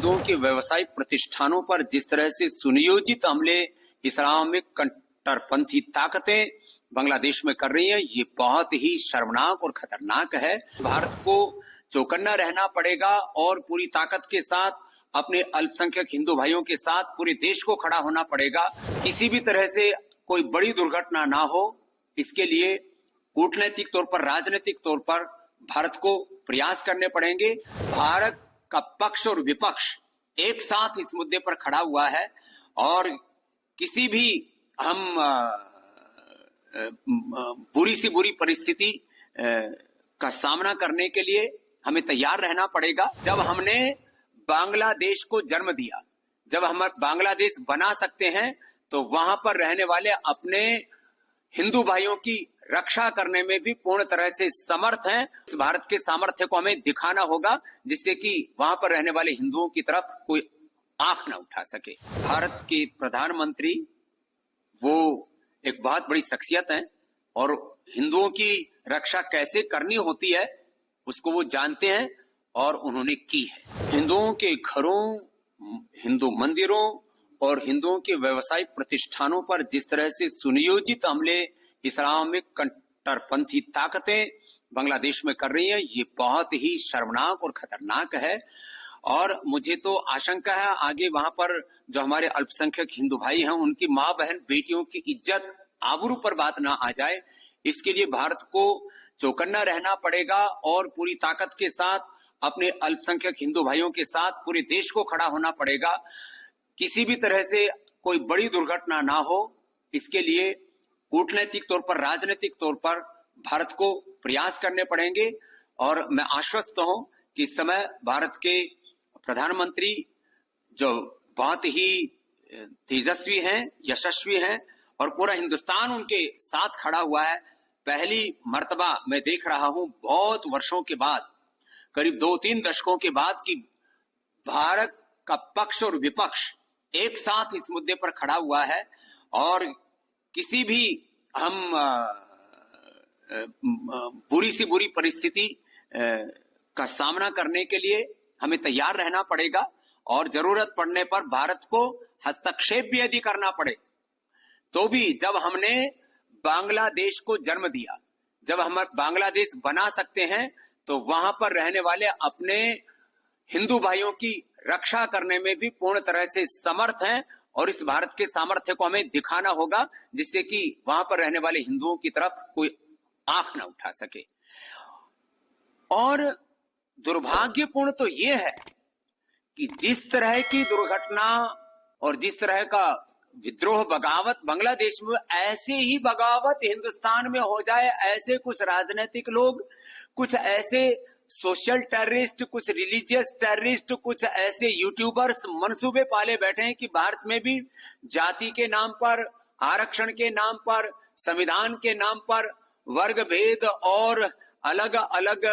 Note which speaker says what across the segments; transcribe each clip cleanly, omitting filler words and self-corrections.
Speaker 1: हिंदुओं के व्यावसायिक प्रतिष्ठानों पर जिस तरह से सुनियोजित हमले इस्लामिक कट्टरपंथी ताकतें बांग्लादेश में कर रही हैं, ये बहुत ही शर्मनाक और खतरनाक है। भारत को चौकन्ना रहना पड़ेगा और पूरी ताकत के साथ अपने अल्पसंख्यक हिंदू भाइयों के साथ पूरे देश को खड़ा होना पड़ेगा। किसी भी तरह से कोई बड़ी दुर्घटना ना हो, इसके लिए कूटनैतिक तौर पर, राजनीतिक तौर पर भारत को प्रयास करने पड़ेंगे। भारत का पक्ष और विपक्ष एक साथ इस मुद्दे पर खड़ा हुआ है और किसी भी हम बुरी से बुरी परिस्थिति का सामना करने के लिए हमें तैयार रहना पड़ेगा। जब हमने बांग्लादेश को जन्म दिया, जब हम बांग्लादेश बना सकते हैं, तो वहां पर रहने वाले अपने हिंदू भाइयों की रक्षा करने में भी पूर्ण तरह से समर्थ हैं। इस भारत के सामर्थ्य को हमें दिखाना होगा, जिससे कि वहां पर रहने वाले हिंदुओं की तरफ कोई आंख न उठा सके। भारत के प्रधानमंत्री वो एक बहुत बड़ी शख्सियत हैं और हिंदुओं की रक्षा कैसे करनी होती है उसको वो जानते हैं और उन्होंने की है। हिंदुओं के घरों, हिंदू मंदिरों और हिंदुओं के व्यावसायिक प्रतिष्ठानों पर जिस तरह से सुनियोजित हमले इस्लामिक कट्टरपंथी ताकतें बांग्लादेश में कर रही हैं, ये बहुत ही शर्मनाक और खतरनाक है। और मुझे तो आशंका है आगे वहां पर जो हमारे अल्पसंख्यक हिंदू भाई हैं, उनकी मां बहन बेटियों की इज्जत आबरू पर बात ना आ जाए। इसके लिए भारत को चौकन्ना रहना पड़ेगा और पूरी ताकत के साथ अपने अल्पसंख्यक हिंदू भाइयों के साथ पूरे देश को खड़ा होना पड़ेगा। किसी भी तरह से कोई बड़ी दुर्घटना ना हो, इसके लिए कूटनैतिक तौर पर, राजनीतिक तौर पर भारत को प्रयास करने पड़ेंगे। और मैं आश्वस्त हूं कि इस समय भारत के प्रधानमंत्री जो बहुत ही तेजस्वी हैं, यशस्वी हैं और पूरा हिंदुस्तान उनके साथ खड़ा हुआ है। पहली मर्तबा मैं देख रहा हूं बहुत वर्षों के बाद, करीब 2-3 दशकों के बाद, कि भारत का पक्ष और विपक्ष एक साथ इस मुद्दे पर खड़ा हुआ है और किसी भी हम बुरी से बुरी परिस्थिति का सामना करने के लिए हमें तैयार रहना पड़ेगा और जरूरत पड़ने पर भारत को हस्तक्षेप भी यदि करना पड़े तो भी। जब हमने बांग्लादेश को जन्म दिया, जब हम बांग्लादेश बना सकते हैं, तो वहां पर रहने वाले अपने हिंदू भाइयों की रक्षा करने में भी पूर्ण तरह से समर्थ हैं और इस भारत के सामर्थ्य को हमें दिखाना होगा, जिससे कि वहां पर रहने वाले हिंदुओं की तरफ कोई आंख न उठा सके। और दुर्भाग्यपूर्ण तो यह है कि जिस तरह की दुर्घटना और जिस तरह का विद्रोह, बगावत बांग्लादेश में, ऐसे ही बगावत हिंदुस्तान में हो जाए। ऐसे कुछ राजनीतिक लोग, कुछ ऐसे सोशल टेररिस्ट, कुछ रिलीजियस टेररिस्ट, कुछ ऐसे यूट्यूबर्स मंसूबे पाले बैठे हैं कि भारत में भी जाति के नाम पर, आरक्षण के नाम पर, संविधान के नाम पर वर्ग भेद और अलग अलग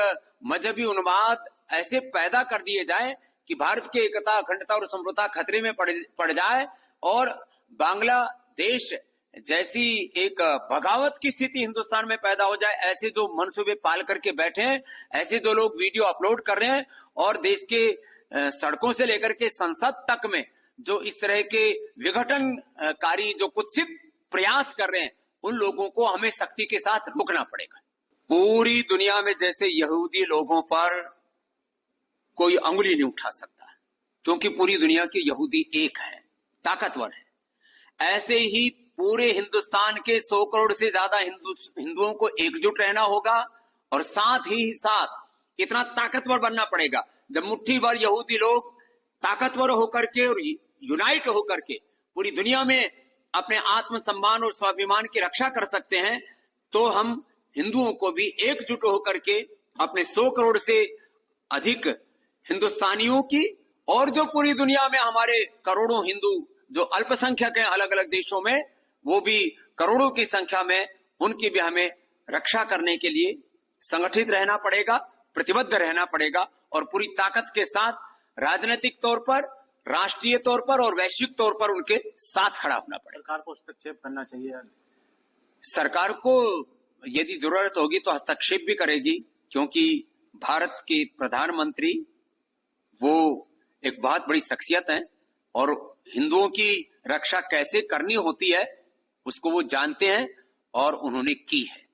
Speaker 1: मजहबी उन्माद ऐसे पैदा कर दिए जाए कि भारत की एकता, अखंडता और संप्रभुता खतरे में पड़ जाए और बांग्लादेश जैसी एक बगावत की स्थिति हिंदुस्तान में पैदा हो जाए। ऐसे जो मंसूबे पाल करके बैठे हैं, ऐसे जो लोग वीडियो अपलोड कर रहे हैं और देश के सड़कों से लेकर के संसद तक में जो इस तरह के विघटनकारी जो कुत्सित प्रयास कर रहे हैं, उन लोगों को हमें सख्ती के साथ रोकना पड़ेगा। पूरी दुनिया में जैसे यहूदी लोगों पर कोई अंगुली नहीं उठा सकता, क्योंकि पूरी दुनिया के यहूदी एक है, ताकतवर है। ऐसे ही पूरे हिंदुस्तान के 100 करोड़ से ज्यादा हिंदुओं को एकजुट रहना होगा और साथ ही साथ इतना ताकतवर बनना पड़ेगा। जब मुट्ठी भर यहूदी लोग ताकतवर होकर के और यूनाइट होकर के पूरी दुनिया में अपने आत्मसम्मान और स्वाभिमान की रक्षा कर सकते हैं, तो हम हिंदुओं को भी एकजुट होकर के अपने 100 करोड़ से अधिक हिंदुस्तानियों की और जो पूरी दुनिया में हमारे करोड़ों हिंदू जो अल्पसंख्यक हैं अलग अलग देशों में, वो भी करोड़ों की संख्या में, उनकी भी हमें रक्षा करने के लिए संगठित रहना पड़ेगा, प्रतिबद्ध रहना पड़ेगा और पूरी ताकत के साथ राजनीतिक तौर पर, राष्ट्रीय तौर पर और वैश्विक तौर पर उनके साथ खड़ा होना पड़ेगा।
Speaker 2: सरकार को हस्तक्षेप करना चाहिए।
Speaker 1: सरकार को यदि जरूरत होगी तो हस्तक्षेप भी करेगी, क्योंकि भारत के प्रधानमंत्री वो एक बहुत बड़ी शख्सियत हैं और हिंदुओं की रक्षा कैसे करनी होती है उसको वो जानते हैं और उन्होंने की है।